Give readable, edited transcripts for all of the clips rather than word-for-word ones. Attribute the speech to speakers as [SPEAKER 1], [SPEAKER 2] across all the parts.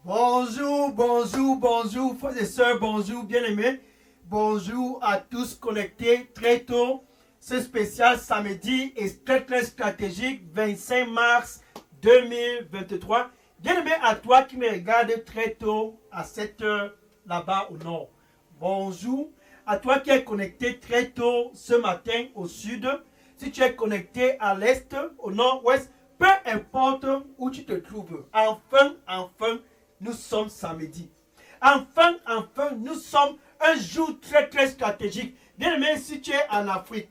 [SPEAKER 1] Bonjour, bonjour, bonjour, frères et sœurs, bonjour, bien-aimés. Bonjour à tous connectés très tôt. Ce spécial samedi est très stratégique, 25 mars 2023. Bien-aimé à toi qui me regarde très tôt à cette heure là-bas au nord. Bonjour à toi qui es connecté très tôt ce matin au sud. Si tu es connecté à l'est, au nord-ouest, peu importe où tu te trouves. Enfin, nous sommes samedi. Enfin, nous sommes un jour très stratégique. Bien aimé, si tu es en Afrique,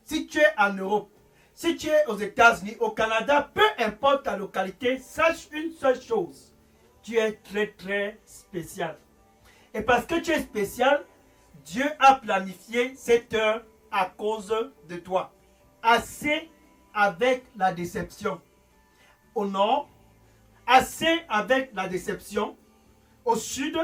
[SPEAKER 1] si tu es en Europe, si tu es aux États-Unis, au Canada, peu importe ta localité, sache une seule chose. Tu es très spécial. Et parce que tu es spécial, Dieu a planifié cette heure à cause de toi. Assez avec la déception. Au nord, assez avec la déception. Au sud,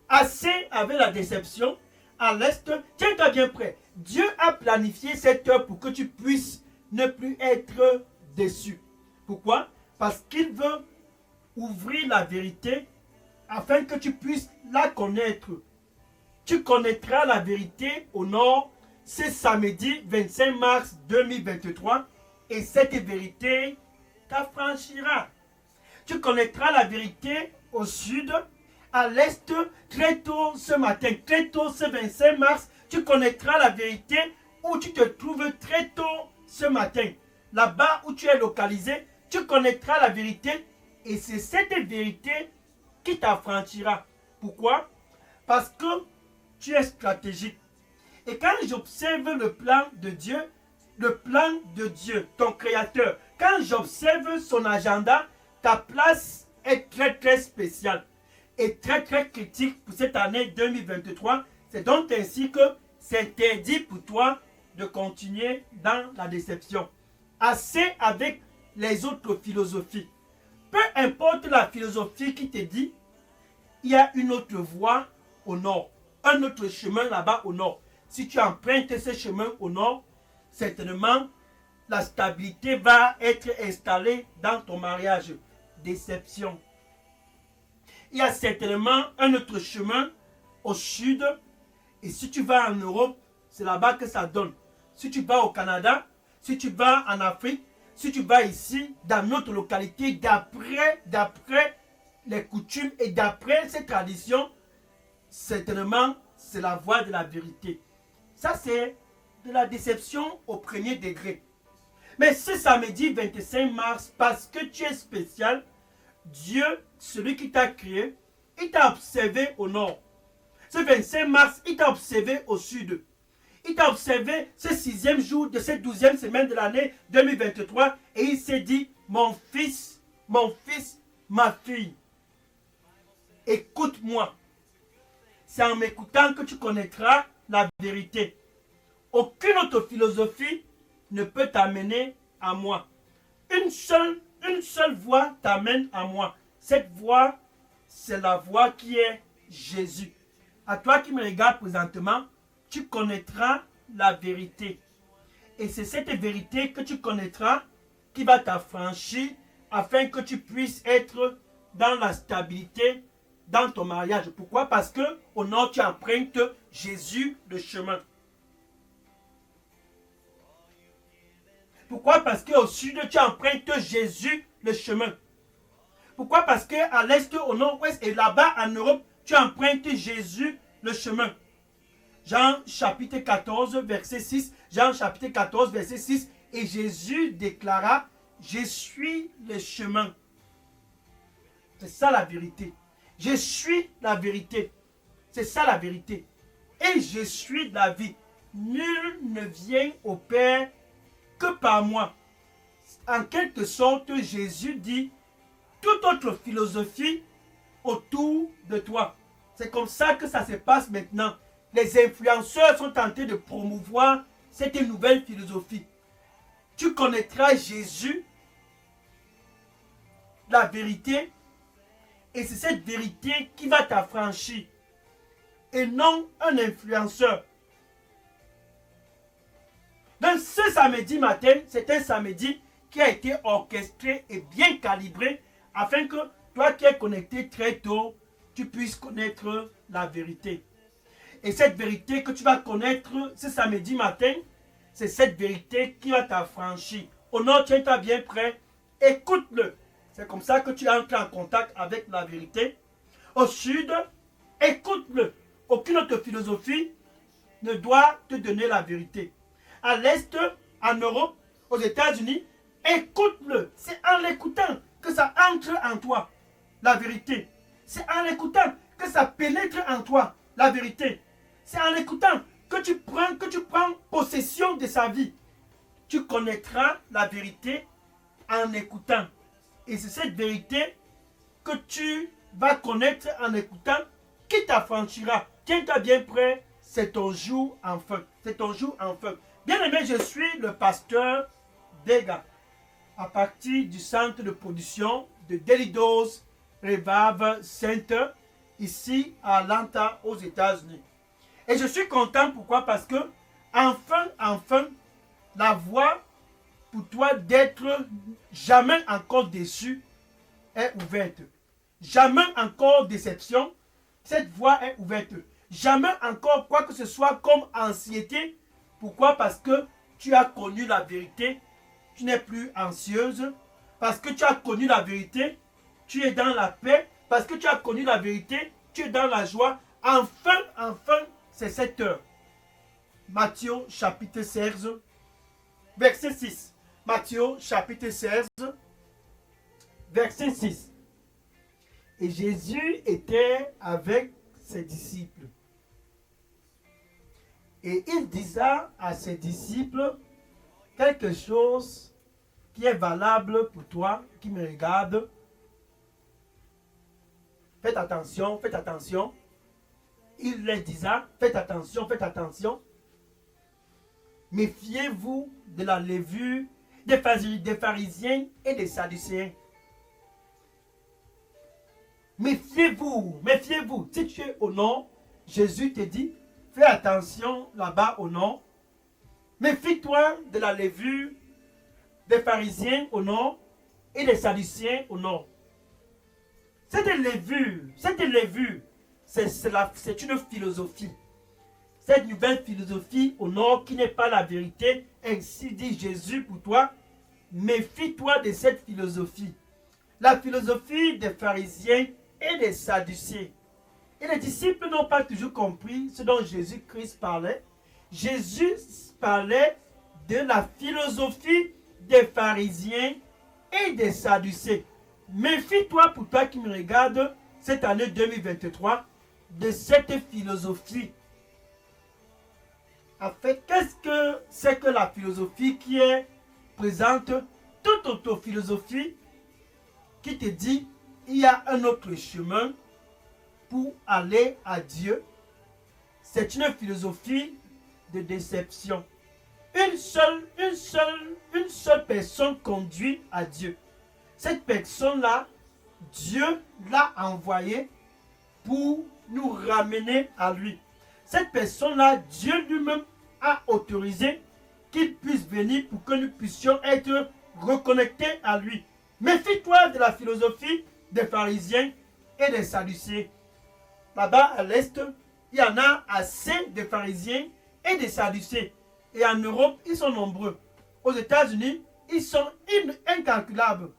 [SPEAKER 1] assez avec la déception. À l'est, tiens-toi bien prêt. Dieu a planifié cette heure pour que tu puisses ne plus être déçu. Pourquoi? Parce qu'il veut ouvrir la vérité afin que tu puisses la connaître. Tu connaîtras la vérité au nord ce samedi 25 mars 2023 et cette vérité t'affranchira. Tu connaîtras la vérité au sud, à l'est, très tôt ce matin, très tôt ce 25 mars, tu connaîtras la vérité où tu te trouves très tôt ce matin. Là-bas où tu es localisé, tu connaîtras la vérité et c'est cette vérité qui t'affranchira. Pourquoi? Parce que tu es stratégique. Et quand j'observe le plan de Dieu, ton créateur, quand j'observe son agenda, ta place est très spéciale et très critique pour cette année 2023. C'est donc ainsi que c'est interdit pour toi de continuer dans la déception. Assez avec les autres philosophies. Peu importe la philosophie qui te dit, il y a une autre voie au nord, un autre chemin là-bas au nord. Si tu empruntes ce chemin au nord, certainement, la stabilité va être installée dans ton mariage. Déception. Il y a certainement un autre chemin au sud. Et si tu vas en Europe, c'est là-bas que ça donne. Si tu vas au Canada, si tu vas en Afrique, si tu vas ici, dans notre localité, d'après les coutumes et d'après ces traditions, certainement, c'est la voie de la vérité. Ça, c'est de la déception au premier degré. Mais ce samedi 25 mars, parce que tu es spécial, Dieu, celui qui t'a créé, il t'a observé au nord. Ce 25 mars, il t'a observé au sud. Il t'a observé ce 6e jour de cette 12e semaine de l'année 2023 et il s'est dit, mon fils, ma fille, écoute-moi. C'est en m'écoutant que tu connaîtras la vérité. Aucune autre philosophie ne peut t'amener à moi. Une seule voie t'amène à moi. Cette voie, c'est la voie qui est Jésus. À toi qui me regardes présentement, tu connaîtras la vérité. Et c'est cette vérité que tu connaîtras qui va t'affranchir afin que tu puisses être dans la stabilité dans ton mariage. Pourquoi? Parce que au nord, tu empruntes Jésus le chemin. Pourquoi? Parce qu'au sud, tu empruntes Jésus le chemin. Pourquoi? Parce qu'à l'est, au nord-ouest et là-bas en Europe, tu empruntes Jésus le chemin. Jean chapitre 14, verset 6. Jean chapitre 14, verset 6. Et Jésus déclara, je suis le chemin. C'est ça la vérité. Je suis la vérité. C'est ça la vérité. Et je suis la vie. Nul ne vient au Père que par moi. En quelque sorte, Jésus dit, toute autre philosophie autour de toi. C'est comme ça que ça se passe maintenant. Les influenceurs sont tentés de promouvoir cette nouvelle philosophie. Tu connaîtras Jésus, la vérité, et c'est cette vérité qui va t'affranchir. Et non un influenceur. Donc ce samedi matin, c'est un samedi qui a été orchestré et bien calibré afin que toi qui es connecté très tôt, tu puisses connaître la vérité. Et cette vérité que tu vas connaître ce samedi matin, c'est cette vérité qui va t'affranchir. Au nord, tiens-toi bien prêt, écoute-le. C'est comme ça que tu entres en contact avec la vérité. Au sud, écoute-le. Aucune autre philosophie ne doit te donner la vérité. À l'est, en Europe, aux États-Unis, écoute-le. C'est en l'écoutant que ça entre en toi, la vérité. C'est en l'écoutant que ça pénètre en toi, la vérité. C'est en l'écoutant que tu prends possession de sa vie. Tu connaîtras la vérité en écoutant. Et c'est cette vérité que tu vas connaître en écoutant qui t'affranchira. Tiens-toi bien prêt, c'est ton jour enfin. C'est ton jour enfin. Bien aimé, je suis le pasteur Dega, à partir du centre de production de Daily Dose Revival Center, ici à Atlanta, aux États-Unis. Et je suis content, pourquoi? Parce que, enfin, la voie pour toi d'être jamais encore déçu est ouverte. Jamais encore déception, cette voie est ouverte. Jamais encore quoi que ce soit comme anxiété. Pourquoi? Parce que tu as connu la vérité, tu n'es plus anxieuse. Parce que tu as connu la vérité, tu es dans la paix. Parce que tu as connu la vérité, tu es dans la joie. Enfin, c'est cette heure. Matthieu chapitre 16, verset 6. Matthieu chapitre 16, verset 6. Et Jésus était avec ses disciples. Et il disait à ses disciples quelque chose qui est valable pour toi, qui me regarde. Faites attention, faites attention. Il leur disait, faites attention, faites attention. Méfiez-vous de la levure des pharisiens et des sadducéens. Méfiez-vous, méfiez-vous. Si tu es au nord, Jésus te dit, fais attention là-bas au nord. Méfie-toi de la levure des pharisiens au nord et des sadducéens au nord. Cette levure, c'est une philosophie. Cette nouvelle philosophie au nord qui n'est pas la vérité, ainsi dit Jésus pour toi, méfie-toi de cette philosophie. La philosophie des pharisiens et des sadducéens. Et les disciples n'ont pas toujours compris ce dont Jésus-Christ parlait. Jésus parlait de la philosophie des pharisiens et des sadducéens. Méfie-toi, pour toi qui me regardes cette année 2023, de cette philosophie. En fait, qu'est-ce que c'est que la philosophie qui est présente, toute autre philosophie qui te dit il y a un autre chemin pour aller à Dieu? C'est une philosophie de déception. Une seule personne conduit à Dieu. Cette personne-là, Dieu l'a envoyée pour nous ramener à lui. Cette personne-là, Dieu lui-même a autorisé qu'il puisse venir pour que nous puissions être reconnectés à lui. Méfie-toi de la philosophie des pharisiens et des sadducéens. Là-bas à l'est, il y en a assez de pharisiens et de sadducéens. Et en Europe, ils sont nombreux. Aux États-Unis, ils sont incalculables.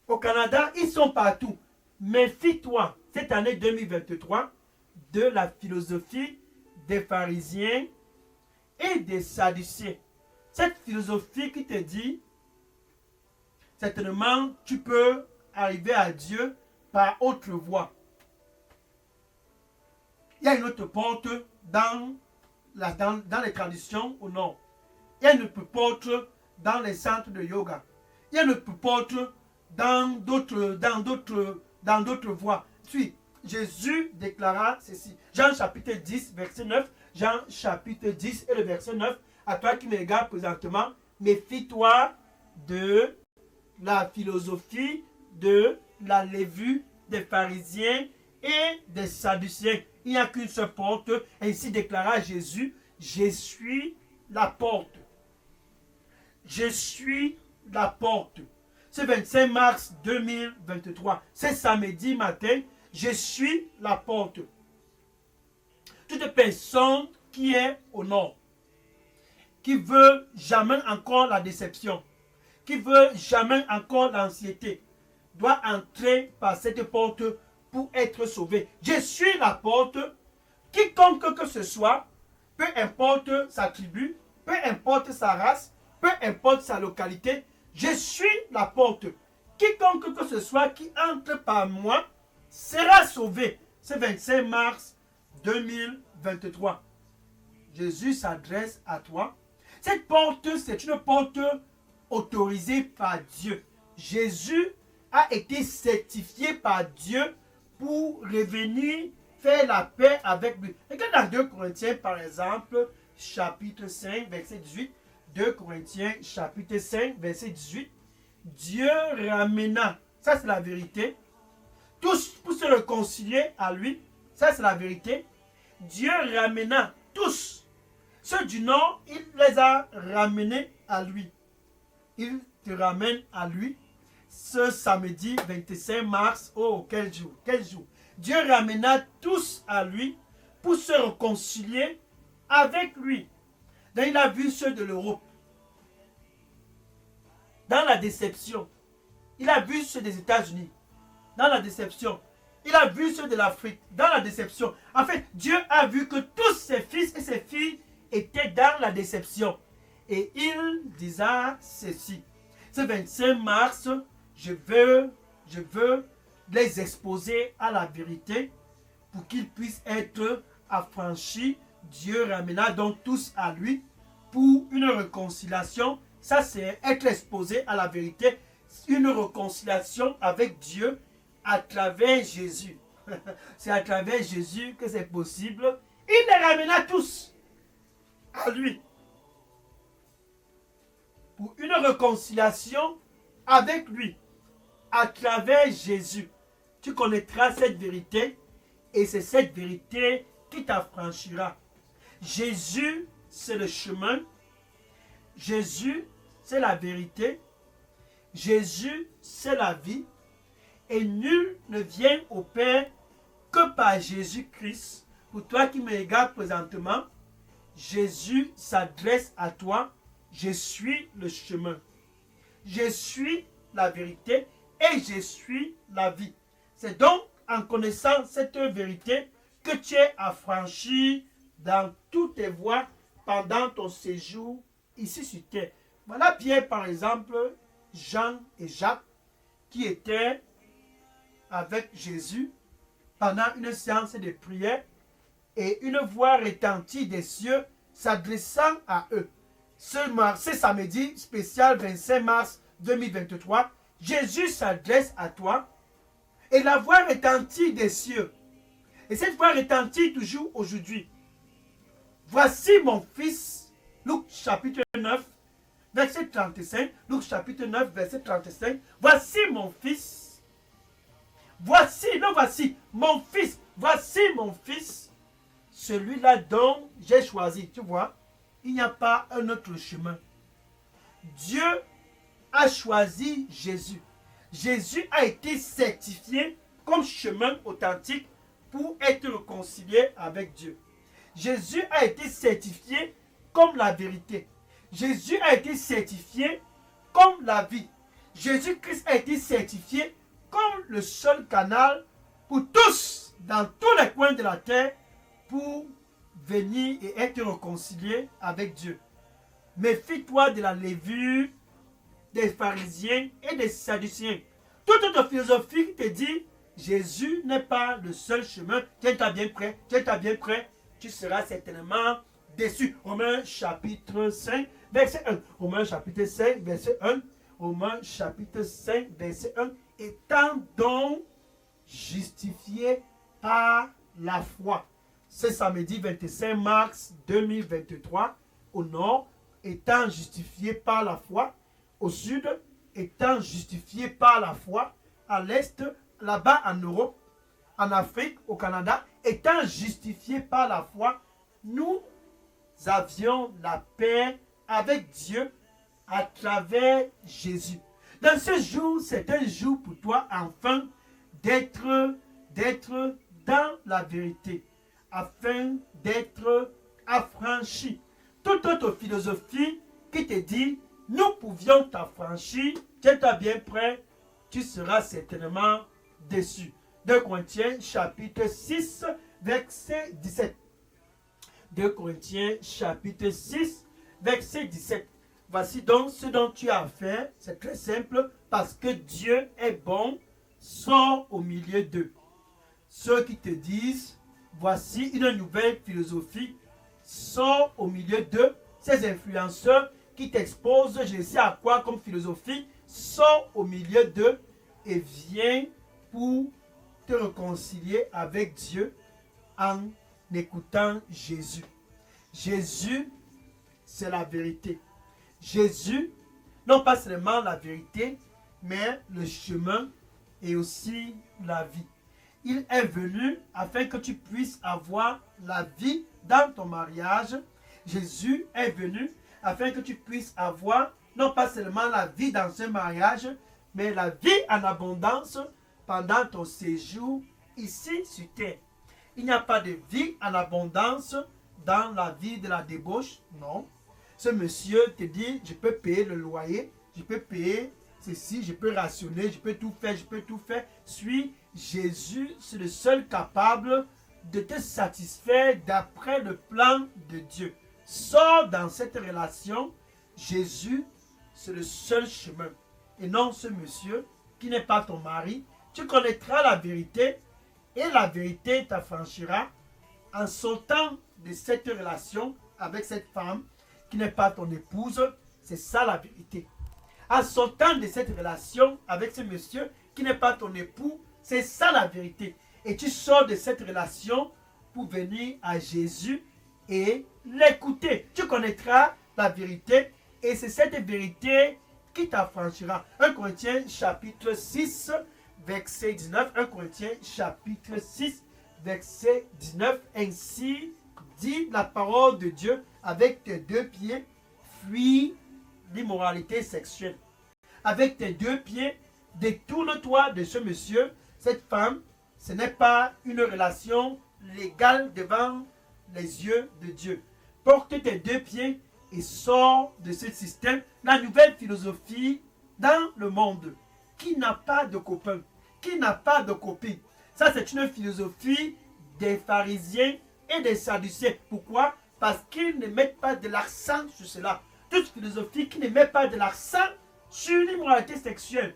[SPEAKER 1] Au Canada, ils sont partout. Méfie-toi, cette année 2023, de la philosophie des pharisiens et des sadducéens. Cette philosophie qui te dit, certainement, tu peux arriver à Dieu par autre voie. Il y a une autre porte dans les traditions au nord. Il y a une autre porte dans les centres de yoga. Il y a une autre porte dans d'autres voies. Puis, Jésus déclara ceci. Jean chapitre 10, verset 9. Jean chapitre 10 et le verset 9. À toi qui me regardes présentement, méfie-toi de la philosophie de la levure des pharisiens et des sadducéens. Il n'y a qu'une seule porte. Ainsi déclara Jésus, je suis la porte. Je suis la porte. ce 25 mars 2023, c'est samedi matin, je suis la porte. Toute personne qui est au nord, qui veut jamais encore la déception, qui veut jamais encore l'anxiété, doit entrer par cette porte pour être sauvé. Je suis la porte. Quiconque que ce soit, peu importe sa tribu, peu importe sa race, peu importe sa localité, je suis la porte. Quiconque que ce soit qui entre par moi sera sauvé. C'est 25 mars 2023. Jésus s'adresse à toi. Cette porte, c'est une porte autorisée par Dieu. Jésus a été certifié par Dieu pour revenir faire la paix avec lui. Regarde dans 2 Corinthiens, par exemple, chapitre 5, verset 18. 2 Corinthiens, chapitre 5, verset 18. Dieu ramena, ça c'est la vérité, tous pour se réconcilier à lui, ça c'est la vérité. Dieu ramena tous. Ceux du nord, il les a ramenés à lui. Il te ramène à lui ce samedi 25 mars. Oh, quel jour, quel jour. Dieu ramena tous à lui pour se réconcilier avec lui. Donc, il a vu ceux de l'Europe dans la déception. Il a vu ceux des États-Unis dans la déception. Il a vu ceux de l'Afrique dans la déception. En fait, Dieu a vu que tous ses fils et ses filles étaient dans la déception. Et il disait ceci. Ce 25 mars, je veux les exposer à la vérité pour qu'ils puissent être affranchis. Dieu ramena donc tous à lui pour une réconciliation. Ça, c'est être exposé à la vérité. Une réconciliation avec Dieu à travers Jésus. C'est à travers Jésus que c'est possible. Il les ramena tous à lui pour une réconciliation avec lui à travers Jésus. Tu connaîtras cette vérité et c'est cette vérité qui t'affranchira. Jésus, c'est le chemin. Jésus, c'est la vérité. Jésus, c'est la vie. Et nul ne vient au Père que par Jésus-Christ. Pour toi qui me regardes présentement, Jésus s'adresse à toi. Je suis le chemin. Je suis la vérité et je suis la vie. C'est donc en connaissant cette vérité que tu es affranchi dans toutes tes voies pendant ton séjour ici sur terre. Voilà Pierre par exemple, Jean et Jacques qui étaient avec Jésus pendant une séance de prière et une voix retentit des cieux s'adressant à eux. Ce samedi spécial 25 mars 2023, Jésus s'adresse à toi et la voix retentit des cieux. Et cette voix retentit toujours aujourd'hui. Voici mon fils, Luc chapitre 9, verset 35. Luc chapitre 9, verset 35. Voici mon fils. Voici mon fils, celui-là dont j'ai choisi. Tu vois, il n'y a pas un autre chemin. Dieu a choisi Jésus. Jésus a été certifié comme chemin authentique pour être réconcilié avec Dieu. Jésus a été certifié comme la vérité. Jésus a été certifié comme la vie. Jésus-Christ a été certifié comme le seul canal pour tous, dans tous les coins de la terre, pour venir et être réconcilié avec Dieu. Méfie-toi de la levure des pharisiens et des sadduciens. Toute autre philosophie qui te dit Jésus n'est pas le seul chemin. Tiens-toi bien prêt, tu seras certainement déçu. Romains chapitre 5, verset 1. Romains chapitre 5, verset 1. Romains chapitre 5, verset 1. Étant donc justifié par la foi. Ce samedi 25 mars 2023, au nord, étant justifié par la foi. Au sud, étant justifié par la foi. À l'est, là-bas en Europe, en Afrique, au Canada, étant justifié par la foi, nous avions la paix avec Dieu à travers Jésus. Dans ce jour, c'est un jour pour toi, enfin, d'être dans la vérité, afin d'être affranchi. Toute autre philosophie qui te dit, nous pouvions t'affranchir, tiens-toi bien prêt, tu seras certainement déçu. 2 Corinthiens chapitre 6, verset 17. 2 Corinthiens chapitre 6, verset 17. Voici donc ce dont tu as à faire, c'est très simple, parce que Dieu est bon, sors au milieu d'eux. Ceux qui te disent, voici une nouvelle philosophie, sors au milieu d'eux, ces influenceurs qui t'exposent, je ne sais à quoi comme philosophie, sors au milieu d'eux et viens pour te réconcilier avec Dieu en écoutant Jésus. Jésus, c'est la vérité. Jésus, non pas seulement la vérité, mais le chemin et aussi la vie. Il est venu afin que tu puisses avoir la vie dans ton mariage. Jésus est venu afin que tu puisses avoir non pas seulement la vie dans ce mariage, mais la vie en abondance pendant ton séjour ici sur terre. Il n'y a pas de vie en abondance dans la vie de la débauche, non. Ce monsieur te dit, je peux payer le loyer, je peux payer ceci, je peux rationner, je peux tout faire. Suis Jésus, c'est le seul capable de te satisfaire d'après le plan de Dieu. Sors dans cette relation, Jésus, c'est le seul chemin. Et non ce monsieur qui n'est pas ton mari. Tu connaîtras la vérité et la vérité t'affranchira en sautant de cette relation avec cette femme qui n'est pas ton épouse. C'est ça la vérité. En sortant de cette relation avec ce monsieur qui n'est pas ton époux, c'est ça la vérité. Et tu sors de cette relation pour venir à Jésus et l'écouter. Tu connaîtras la vérité et c'est cette vérité qui t'affranchira. 1 Corinthiens chapitre 6, verset 19. 1 Corinthiens chapitre 6, verset 19. Ainsi dit la parole de Dieu, avec tes 2 pieds, fuis l'immoralité sexuelle. Avec tes 2 pieds, détourne-toi de ce monsieur, cette femme. Ce n'est pas une relation légale devant les yeux de Dieu. Porte tes 2 pieds et sors de ce système. La nouvelle philosophie dans le monde qui n'a pas de copain, qui n'a pas de copine. Ça, c'est une philosophie des pharisiens et des sadducéens. Pourquoi? Parce qu'ils ne mettent pas de l'accent sur cela. Toute philosophie qui ne met pas de l'accent sur l'immoralité sexuelle.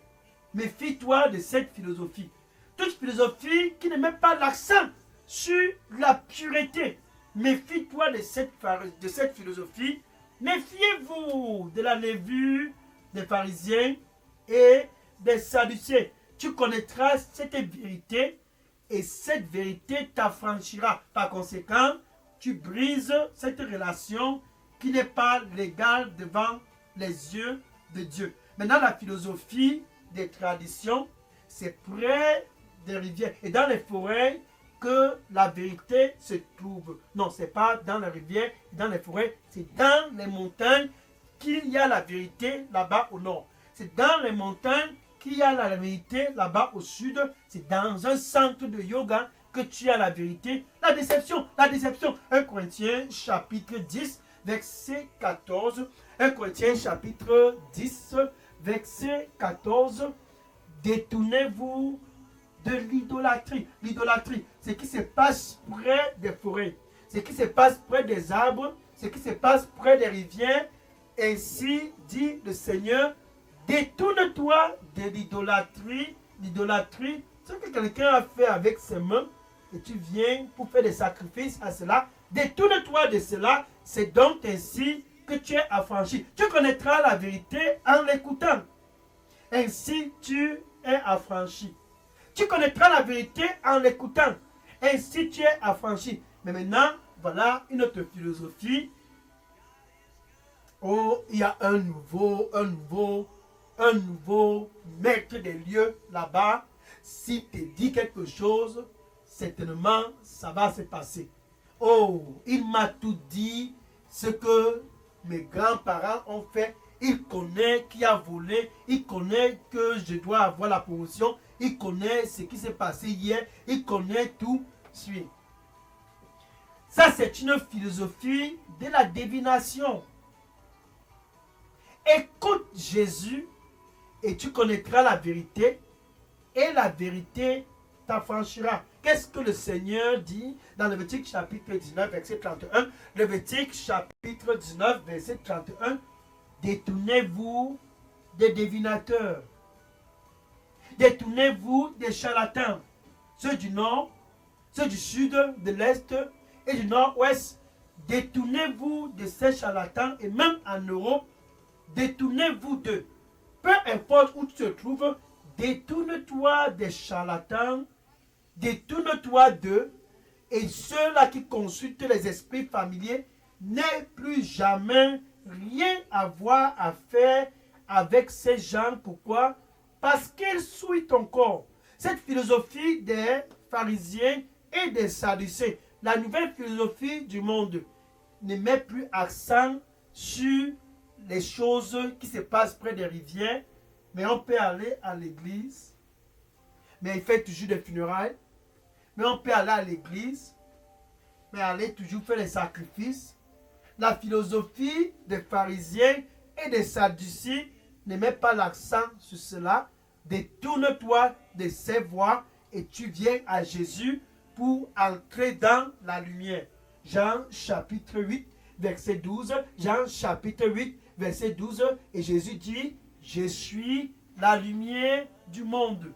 [SPEAKER 1] Méfie-toi de cette philosophie. Toute philosophie qui ne met pas l'accent sur la pureté. Méfie-toi de cette philosophie. Méfiez-vous de la levure des pharisiens et des sadducéens. Tu connaîtras cette vérité et cette vérité t'affranchira. Par conséquent, tu brises cette relation qui n'est pas légale devant les yeux de Dieu. Maintenant, la philosophie des traditions, c'est près des rivières et dans les forêts que la vérité se trouve. Non, ce n'est pas dans les rivières, dans les forêts, c'est dans les montagnes qu'il y a la vérité là-bas au nord. C'est dans les montagnes qu'il y a la vérité là-bas au sud. C'est dans un centre de yoga que tu as la vérité. La déception. 1 Corinthiens chapitre 10, verset 14. 1 Corinthiens chapitre 10, verset 14. Détournez-vous de l'idolâtrie. L'idolâtrie, c'est ce qui se passe près des forêts, ce qui se passe près des arbres, ce qui se passe près des rivières. Ainsi dit le Seigneur, détourne-toi de l'idolâtrie. L'idolâtrie, c'est ce que quelqu'un a fait avec ses mains et tu viens pour faire des sacrifices à cela. Détourne-toi de cela. C'est donc ainsi que tu es affranchi. Tu connaîtras la vérité en l'écoutant. Ainsi tu es affranchi. Tu connaîtras la vérité en l'écoutant. Ainsi tu es affranchi. Mais maintenant, voilà une autre philosophie. Oh, il y a un nouveau maître des lieux là-bas. S'il te dit quelque chose, certainement ça va se passer. Oh, il m'a tout dit ce que mes grands-parents ont fait. Il connaît qui a volé. Il connaît que je dois avoir la promotion. Il connaît ce qui s'est passé hier. Il connaît tout. Suis. Ça, c'est une philosophie de la divination. Écoute Jésus et tu connaîtras la vérité et la vérité t'affranchira. Qu'est-ce que le Seigneur dit dans Lévitique chapitre 19, verset 31? Lévitique chapitre 19, verset 31. Détournez-vous des divinateurs. Détournez-vous des charlatans. Ceux du nord, ceux du sud, de l'est et du nord-ouest. Détournez-vous de ces charlatans et même en Europe, détournez-vous d'eux. Peu importe où tu te trouves, détourne-toi des charlatans, détourne-toi d'eux, et ceux-là qui consultent les esprits familiers n'aient plus jamais rien à voir à faire avec ces gens. Pourquoi? Parce qu'ils souillent ton corps. Cette philosophie des pharisiens et des sadducéens, la nouvelle philosophie du monde, ne met plus accent sur les choses qui se passent près des rivières, mais on peut aller à l'église, mais il fait toujours des funérailles, mais on peut aller à l'église, mais aller toujours faire les sacrifices. La philosophie des pharisiens et des sadducéens ne met pas l'accent sur cela. Détourne-toi de ces voies et tu viens à Jésus pour entrer dans la lumière. Jean chapitre 8, verset 12. Jean chapitre 8, verset 12. Et Jésus dit, je suis la lumière du monde.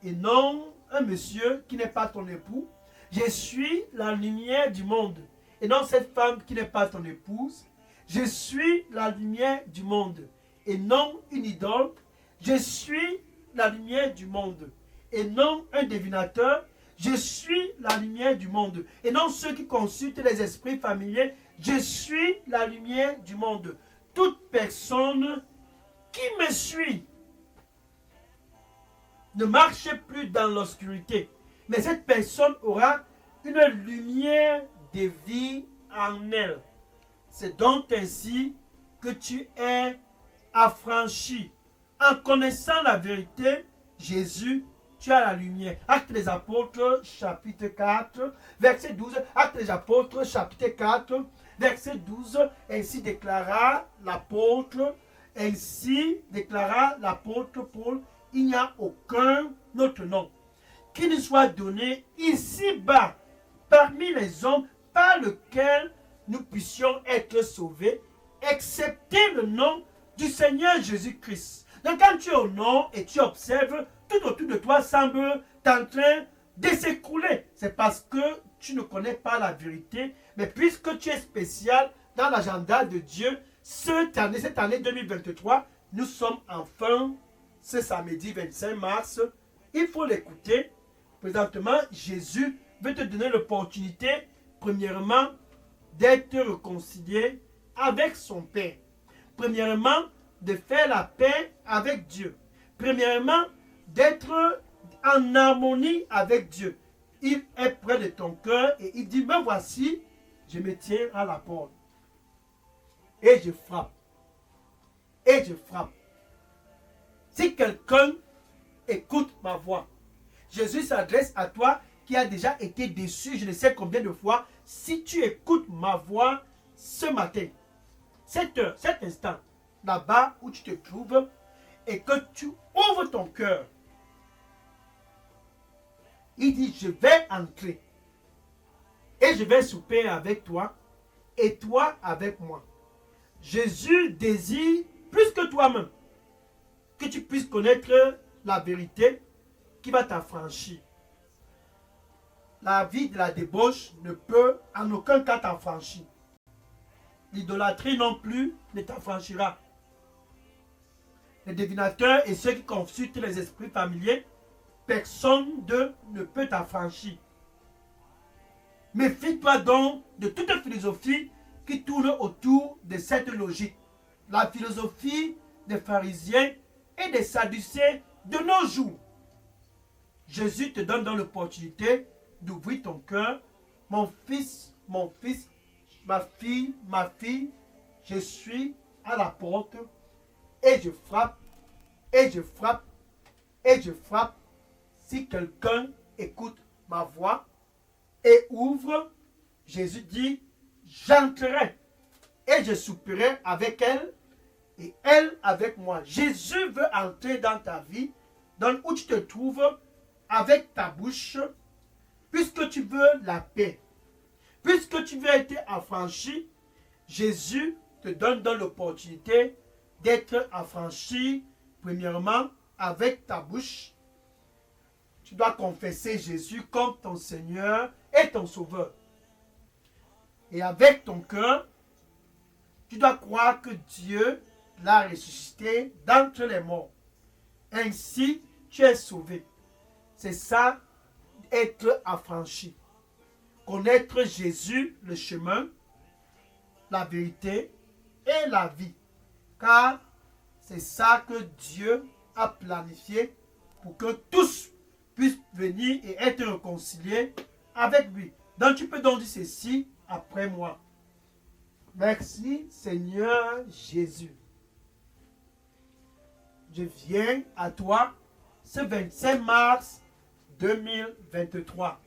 [SPEAKER 1] Et non un monsieur qui n'est pas ton époux. Je suis la lumière du monde. Et non cette femme qui n'est pas ton épouse. Je suis la lumière du monde. Et non une idole. Je suis la lumière du monde. Et non un divinateur. Je suis la lumière du monde. Et non ceux qui consultent les esprits familiers. Je suis la lumière du monde. Toute personne qui me suit ne marche plus dans l'obscurité. Mais cette personne aura une lumière de vie en elle. C'est donc ainsi que tu es affranchi. En connaissant la vérité, Jésus, tu as la lumière. Actes des Apôtres, chapitre 4, verset 12. Actes des Apôtres, chapitre 4, verset 12. Ainsi déclara l'apôtre Paul, il n'y a aucun autre nom qui nous soit donné ici-bas, parmi les hommes, par lequel nous puissions être sauvés, excepté le nom du Seigneur Jésus-Christ. Donc quand tu es au nom et tu observes, tout autour de toi semble en train de s'écrouler. C'est parce que tu ne connais pas la vérité, mais puisque tu es spécial dans l'agenda de Dieu, cette année 2023, nous sommes enfin ce samedi 25 mars. Il faut l'écouter. Présentement, Jésus veut te donner l'opportunité, premièrement, d'être réconcilié avec son Père. Premièrement, de faire la paix avec Dieu. Premièrement, d'être en harmonie avec Dieu. Il est près de ton cœur et il dit, me voici, je me tiens à la porte. Et je frappe. Et je frappe. Si quelqu'un écoute ma voix, Jésus s'adresse à toi qui a déjà été déçu, je ne sais combien de fois. Si tu écoutes ma voix ce matin, cette heure, cet instant, là-bas où tu te trouves, et que tu ouvres ton cœur, il dit, je vais entrer et je vais souper avec toi et toi avec moi. Jésus désire plus que toi-même que tu puisses connaître la vérité qui va t'affranchir. La vie de la débauche ne peut en aucun cas t'affranchir. L'idolâtrie non plus ne t'affranchira. Les divinateurs et ceux qui consultent les esprits familiers, personne d'eux ne peut t'affranchir. Méfie-toi donc de toute philosophie qui tourne autour de cette logique. La philosophie des pharisiens et des sadducéens de nos jours. Jésus te donne dans l'opportunité d'ouvrir ton cœur. Mon fils, ma fille, je suis à la porte et je frappe, et je frappe, et je frappe. Si quelqu'un écoute ma voix et ouvre, Jésus dit, j'entrerai et je souperai avec elle et elle avec moi. Jésus veut entrer dans ta vie, dans où tu te trouves, avec ta bouche, puisque tu veux la paix, puisque tu veux être affranchi. Jésus te donne l'opportunité d'être affranchi, premièrement, avec ta bouche. Tu dois confesser Jésus comme ton Seigneur et ton Sauveur. Et avec ton cœur, tu dois croire que Dieu l'a ressuscité d'entre les morts. Ainsi, tu es sauvé. C'est ça, être affranchi. Connaître Jésus, le chemin, la vérité et la vie. Car c'est ça que Dieu a planifié pour que tous puissent venir et être réconciliés avec lui. Donc tu peux donc dire ceci après moi. Merci Seigneur Jésus. Je viens à toi ce 25 mars 2023.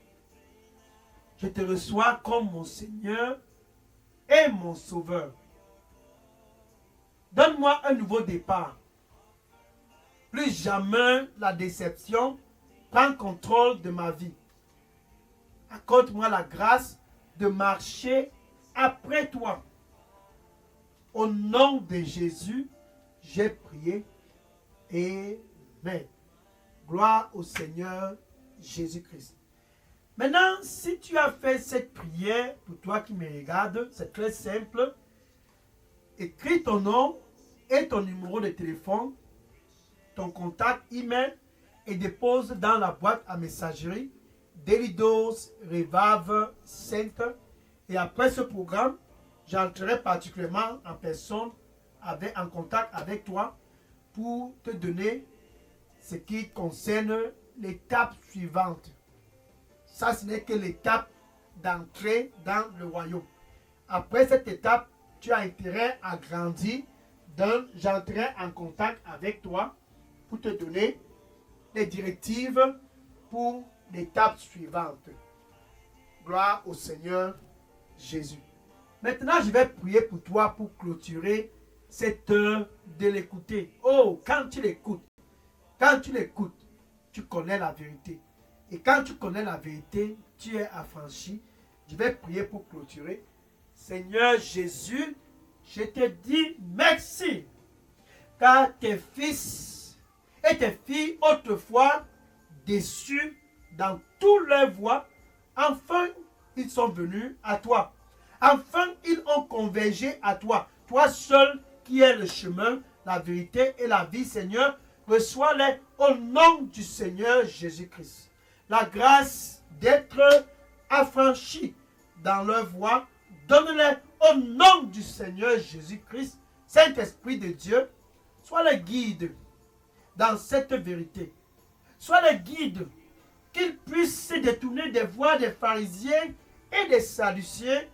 [SPEAKER 1] Je te reçois comme mon Seigneur et mon Sauveur. Donne-moi un nouveau départ. Plus jamais la déception prend contrôle de ma vie. Accorde-moi la grâce de marcher après toi. Au nom de Jésus, j'ai prié. Amen. Gloire au Seigneur Jésus-Christ. Maintenant, si tu as fait cette prière, pour toi qui me regardes, c'est très simple. Écris ton nom et ton numéro de téléphone, ton contact email et dépose dans la boîte à messagerie Delidos Revive Center. Et après ce programme, j'entrerai particulièrement en personne en contact avec toi pour te donner ce qui concerne l'étape suivante. Ça, ce n'est que l'étape d'entrer dans le royaume. Après cette étape, tu as intérêt à grandir. Donc, j'entrerai en contact avec toi pour te donner les directives pour l'étape suivante. Gloire au Seigneur Jésus. Maintenant, je vais prier pour toi pour clôturer cette heure de l'écouter. Oh, quand tu l'écoutes, tu connais la vérité. Et quand tu connais la vérité, tu es affranchi. Je vais prier pour clôturer. Seigneur Jésus, je te dis merci. Car tes fils et tes filles autrefois déçus dans toutes leurs voies, enfin ils sont venus à toi. Enfin ils ont convergé à toi. Toi seul qui es le chemin, la vérité et la vie, Seigneur, reçois-les au nom du Seigneur Jésus-Christ. La grâce d'être affranchis dans leur voie, donne-les au nom du Seigneur Jésus-Christ. Saint-Esprit de Dieu, sois le guide dans cette vérité. Sois le guide qu'ils puissent se détourner des voies des pharisiens et des sadduciens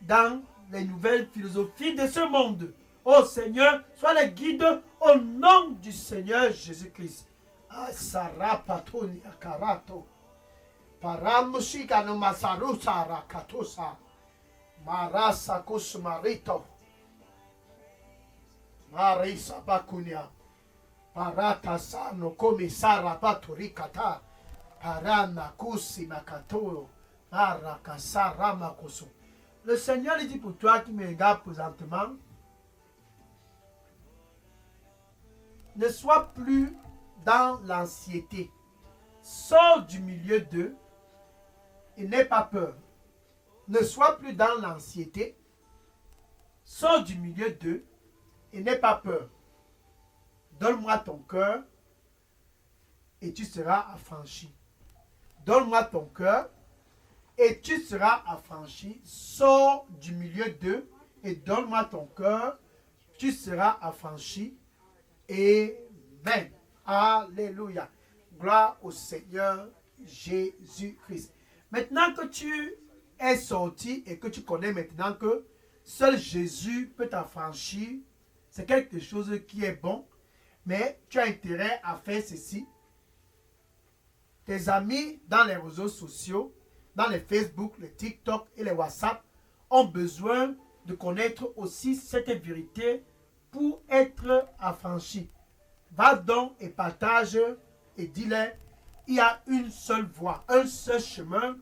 [SPEAKER 1] dans les nouvelles philosophies de ce monde. Ô Seigneur, sois le guide au nom du Seigneur Jésus-Christ. Asarapatoni akarato. Paramushika no masarusa rakatosa. Marasa kusmarito. Marisa bakunia. Parata sano komisara paturikata. Parana kusi makato. Marakasara makoso. Le Seigneur dit pour toi qui me regarde présentement, ne sois plus dans l'anxiété. Sors du milieu d'eux et n'aie pas peur. Ne sois plus dans l'anxiété. Sors du milieu d'eux et n'aie pas peur. Donne-moi ton cœur et tu seras affranchi. Donne-moi ton cœur et tu seras affranchi. Sors du milieu d'eux et donne-moi ton cœur. Tu seras affranchi. Amen. Alléluia. Gloire au Seigneur Jésus-Christ. Maintenant que tu es sorti et que tu connais maintenant que seul Jésus peut t'affranchir, c'est quelque chose qui est bon, mais tu as intérêt à faire ceci. Tes amis dans les réseaux sociaux, dans les Facebook, les TikTok et les WhatsApp, ont besoin de connaître aussi cette vérité pour être affranchis. Va donc et partage et dis-leur, il y a une seule voie, un seul chemin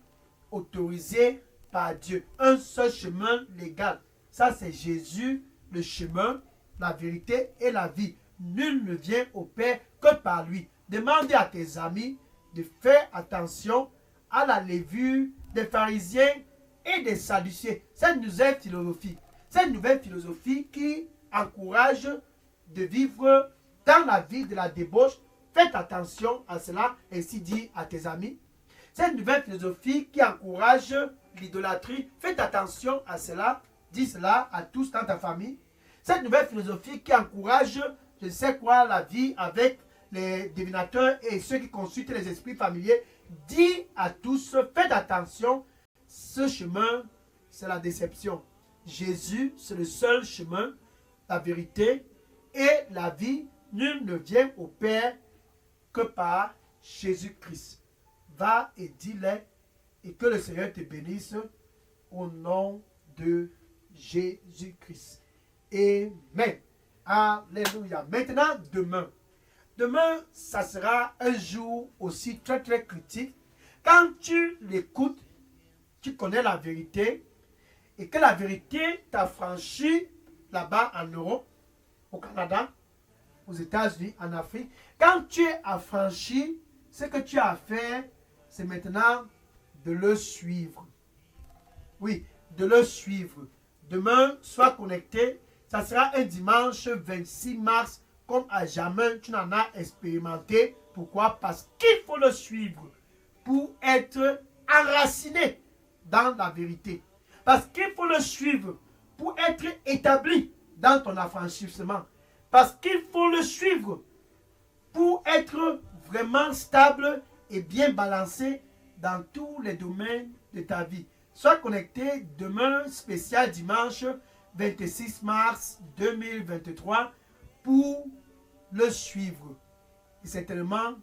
[SPEAKER 1] autorisé par Dieu, un seul chemin légal. Ça, c'est Jésus, le chemin, la vérité et la vie. Nul ne vient au Père que par lui. Demandez à tes amis de faire attention à la levure des pharisiens et des sadducéens. Cette nouvelle philosophie qui encourage de vivre dans la vie de la débauche. Faites attention à cela, ainsi dit à tes amis. Cette nouvelle philosophie qui encourage l'idolâtrie, faites attention à cela, dis cela à tous dans ta famille. Cette nouvelle philosophie qui encourage, je ne sais quoi, la vie avec les divinateurs et ceux qui consultent les esprits familiers, dis à tous, faites attention, ce chemin, c'est la déception. Jésus, c'est le seul chemin, la vérité et la vie. Nul ne vient au Père que par Jésus-Christ. Va et dis-le et que le Seigneur te bénisse au nom de Jésus-Christ. Amen. Alléluia. Maintenant, demain. Demain, ça sera un jour aussi très très critique. Quand tu l'écoutes, tu connais la vérité et que la vérité t'a franchi là-bas en Europe, au Canada, aux États-Unis, en Afrique. Quand tu es affranchi, ce que tu as à faire, c'est maintenant de le suivre. Oui, de le suivre. Demain, sois connecté. Ça sera un dimanche 26 mars, comme à jamais tu n'en as expérimenté. Pourquoi? Parce qu'il faut le suivre pour être enraciné dans la vérité. Parce qu'il faut le suivre pour être établi dans ton affranchissement. Parce qu'il faut le suivre pour être vraiment stable et bien balancé dans tous les domaines de ta vie. Sois connecté demain, spécial dimanche 26 mars 2023 pour le suivre. Et certainement,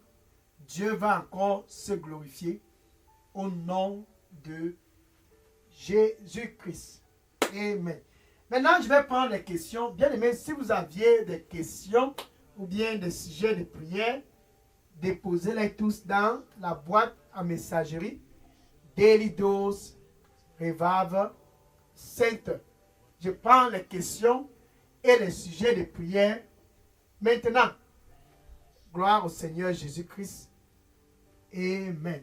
[SPEAKER 1] Dieu va encore se glorifier au nom de Jésus-Christ. Amen. Maintenant, je vais prendre les questions. Bien aimé, si vous aviez des questions ou bien des sujets de prière, déposez-les tous dans la boîte à messagerie Daily Dose Revival Center. Je prends les questions et les sujets de prière. Maintenant, gloire au Seigneur Jésus-Christ. Amen.